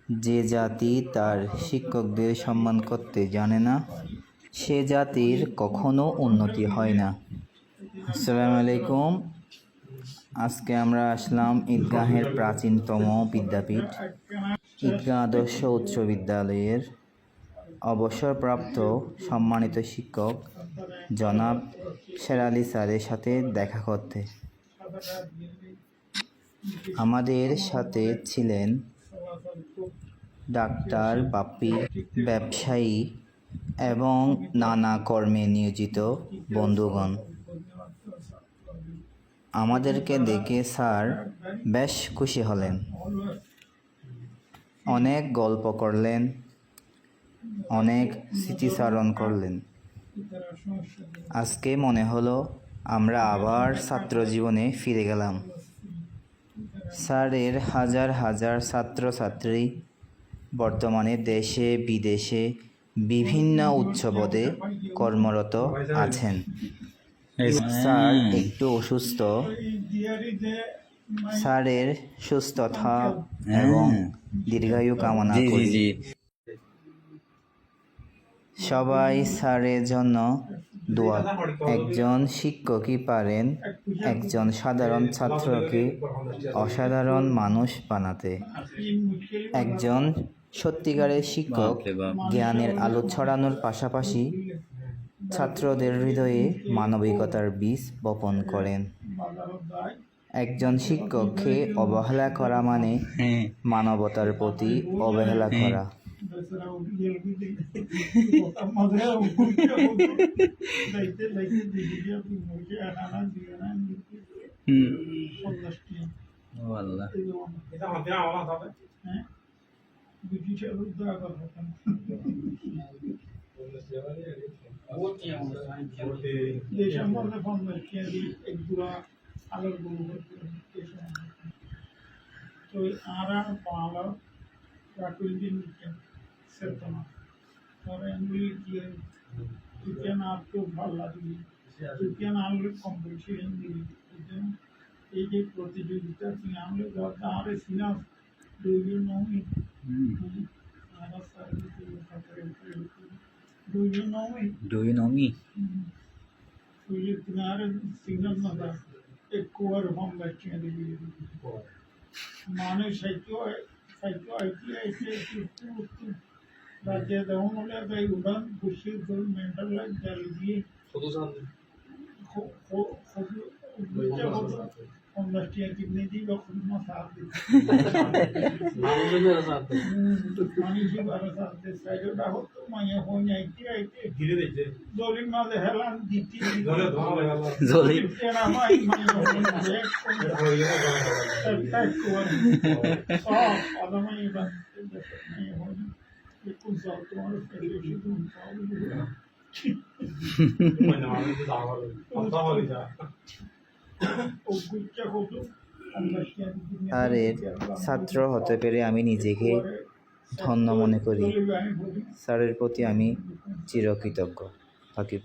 যে জাতি তার শিক্ষকদের সম্মান করতে জানে না, সে জাতির কখনো উন্নতি হয় না। আসসালামু আলাইকুম। আজকে আমরা আসলাম ঈদগাহের প্রাচীনতম বিদ্যাপীঠ ঈদগাহ আদর্শ উচ্চ বিদ্যালয়ের অবসরপ্রাপ্ত সম্মানিত শিক্ষক জনাব শেরালি স্যারের সাথে দেখা করতে। আমাদের সাথে ছিলেন ডাক্তার বাপ্পি, ব্যবসায়ী এবং নানা কর্মে নিয়োজিত বন্ধুগণ। আমাদেরকে দেখে স্যার বেশ খুশি হলেন, অনেক গল্প করলেন, অনেক স্মৃতিচারণ করলেন। আজকে মনে হলো আমরা আবার ছাত্র জীবনে ফিরে গেলাম। স্যারের হাজার হাজার ছাত্রছাত্রী বর্তমানে দেশে বিদেশে বিভিন্ন উচ্চ পদে কর্মরত আছেন। স্যার একটু অসুস্থ, স্যারের সুস্থতা এবং দীর্ঘায়ু কামনা করি। সবাই স্যারের জন্য দোয়া। একজন শিক্ষকই পারেন একজন সাধারণ ছাত্রকে অসাধারণ মানুষ বানাতে। একজন সত্যিকারের শিক্ষক জ্ঞানের আলো ছড়ানোর পাশাপাশি ছাত্রদের হৃদয়ে মানবিকতার বীজ বপন করেন। একজন শিক্ষককে অবহেলা করা মানে মানবতার প্রতি অবহেলা করা। এই যে প্রতিযোগিতা আমরা Do you know me? माने राज्य उड़ान खुशी मेंटल दिए कितने दी স্যারের ছাত্র হতে পেরে আমি নিজেকে ধন্য মনে করি। স্যারের প্রতি আমি চিরকৃতজ্ঞ থাকিব।